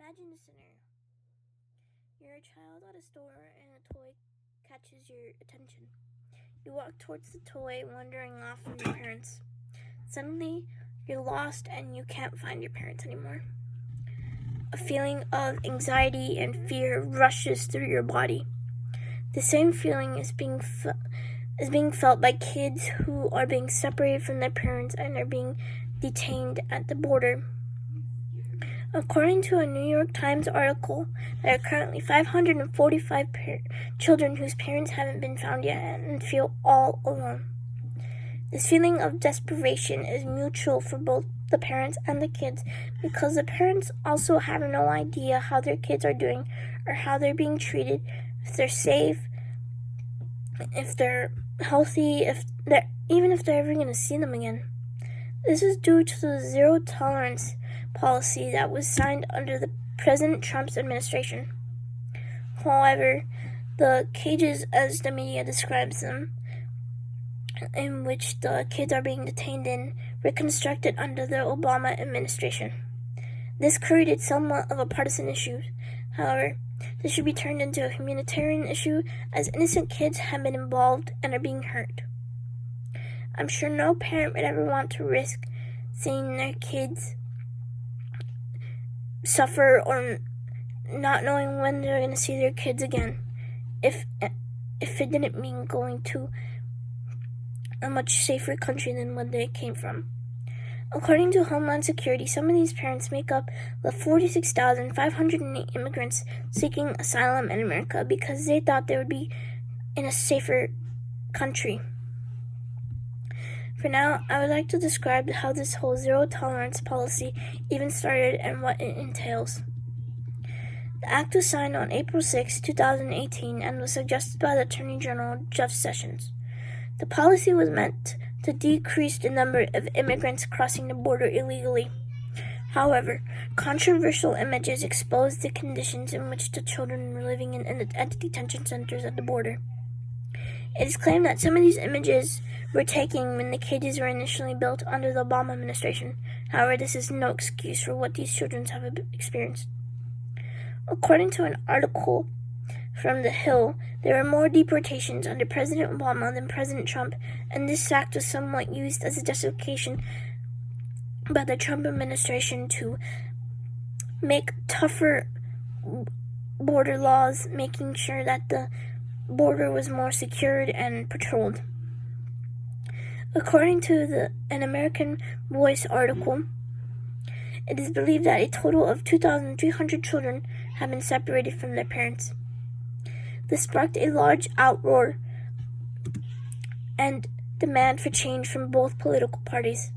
Imagine the scenario. You're a child at a store and a toy catches your attention. You walk towards the toy, wandering off from your parents. Suddenly, you're lost and you can't find your parents anymore. A feeling of anxiety and fear rushes through your body. The same feeling is being felt by kids who are being separated from their parents and are being detained at the border. According to a New York Times article, there are currently 545 children whose parents haven't been found yet and feel all alone. This feeling of desperation is mutual for both the parents and the kids because the parents also have no idea how their kids are doing or how they're being treated, if they're safe, if they're healthy, even if they're ever going to see them again. This is due to the zero-tolerance policy that was signed under the President Trump's administration. However, the cages, as the media describes them, in which the kids are being detained in, were constructed under the Obama administration. This created somewhat of a partisan issue. However, this should be turned into a humanitarian issue as innocent kids have been involved and are being hurt. I'm sure no parent would ever want to risk seeing their kids suffer or not knowing when they're going to see their kids again if it didn't mean going to a much safer country than where they came from. According to Homeland Security, some of these parents make up the 46,508 immigrants seeking asylum in America because they thought they would be in a safer country. For now, I would like to describe how this whole zero-tolerance policy even started and what it entails. The act was signed on April 6, 2018 and was suggested by the Attorney General Jeff Sessions. The policy was meant to decrease the number of immigrants crossing the border illegally. However, controversial images exposed the conditions in which the children were living at the detention centers at the border. It is claimed that some of these images were taken when the cages were initially built under the Obama administration. However, this is no excuse for what these children have experienced. According to an article from The Hill, there were more deportations under President Obama than President Trump, and this act was somewhat used as a justification by the Trump administration to make tougher border laws, making sure that the border was more secured and patrolled. According to an American Voice article, it is believed that a total of 2,300 children have been separated from their parents. This sparked a large outroar and demand for change from both political parties.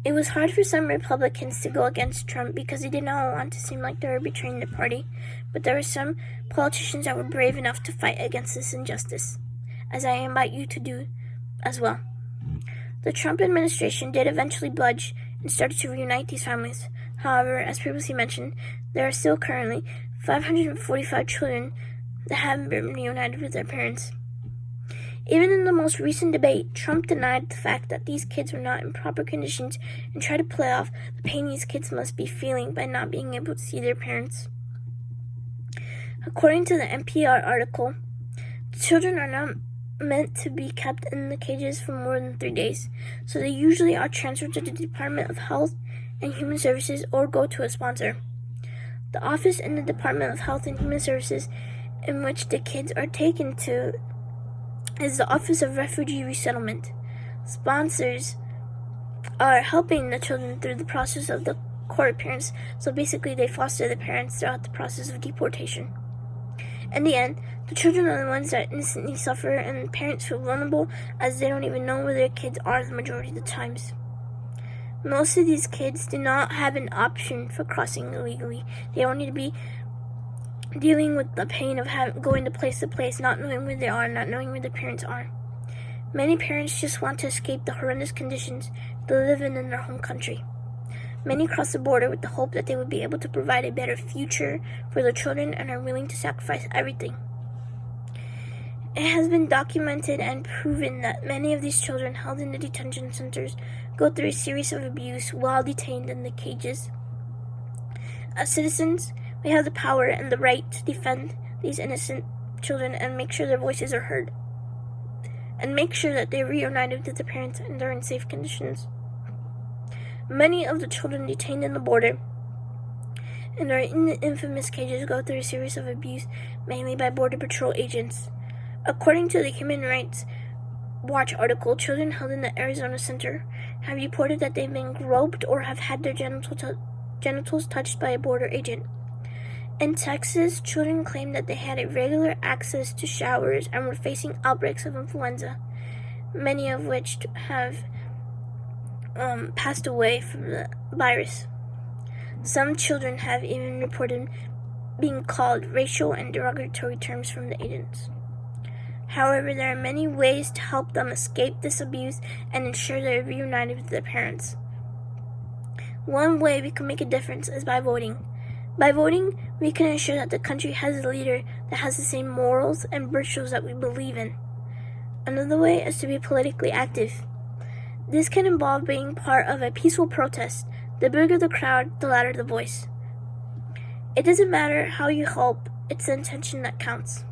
It was hard for some Republicans to go against Trump because they did not want to seem like they were betraying their party, but there were some politicians that were brave enough to fight against this injustice, as I invite you to do as well. The Trump administration did eventually budge and started to reunite these families. However, as previously mentioned, there are still currently 545 children that haven't been reunited with their parents. Even in the most recent debate, Trump denied the fact that these kids were not in proper conditions and tried to play off the pain these kids must be feeling by not being able to see their parents. According to the NPR article, the children are not meant to be kept in the cages for more than 3 days, so they usually are transferred to the Department of Health and Human Services or go to a sponsor. The office in the Department of Health and Human Services in which the kids are taken to is the Office of Refugee Resettlement. Sponsors are helping the children through the process of the court appearance, so basically they foster the parents throughout the process of deportation. In the end, the children are the ones that innocently suffer, and the parents feel vulnerable as they don't even know where their kids are the majority of the times. Most of these kids do not have an option for crossing illegally. They don't need to be dealing with the pain of going to place, not knowing where they are, not knowing where their parents are. Many parents just want to escape the horrendous conditions they live in their home country. Many cross the border with the hope that they would be able to provide a better future for their children and are willing to sacrifice everything. It has been documented and proven that many of these children held in the detention centers go through a series of abuse while detained in the cages. As citizens, we have the power and the right to defend these innocent children and make sure their voices are heard, and make sure that they are reunited with their parents and are in safe conditions. Many of the children detained in the border and are in the infamous cages go through a series of abuse, mainly by Border Patrol agents. According to the Human Rights Watch article, children held in the Arizona Center have reported that they've been groped or have had their genitals touched by a border agent. In Texas, children claimed that they had irregular access to showers and were facing outbreaks of influenza, many of which have passed away from the virus. Some children have even reported being called racial and derogatory terms from the agents. However, there are many ways to help them escape this abuse and ensure they are reunited with their parents. One way we can make a difference is by voting. By voting, we can ensure that the country has a leader that has the same morals and virtues that we believe in. Another way is to be politically active. This can involve being part of a peaceful protest. The bigger the crowd, the louder the voice. It doesn't matter how you help, it's the intention that counts.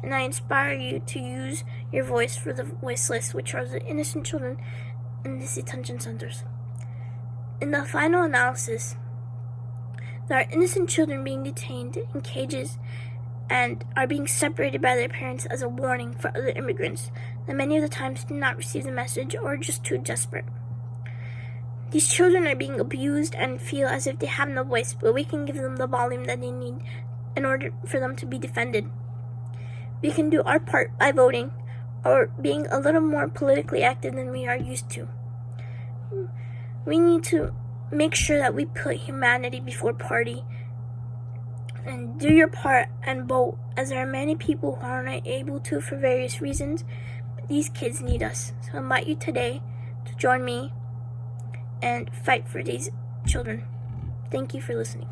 And I inspire you to use your voice for the voiceless, which are the innocent children in these detention centers. In the final analysis, there are innocent children being detained in cages and are being separated by their parents as a warning for other immigrants that many of the times do not receive the message or are just too desperate. These children are being abused and feel as if they have no voice, but we can give them the volume that they need in order for them to be defended. We can do our part by voting or being a little more politically active than we are used to. We need to make sure that we put humanity before party and do your part and vote, as there are many people who are not able to for various reasons, but these kids need us. So I invite you today to join me and fight for these children. Thank you for listening.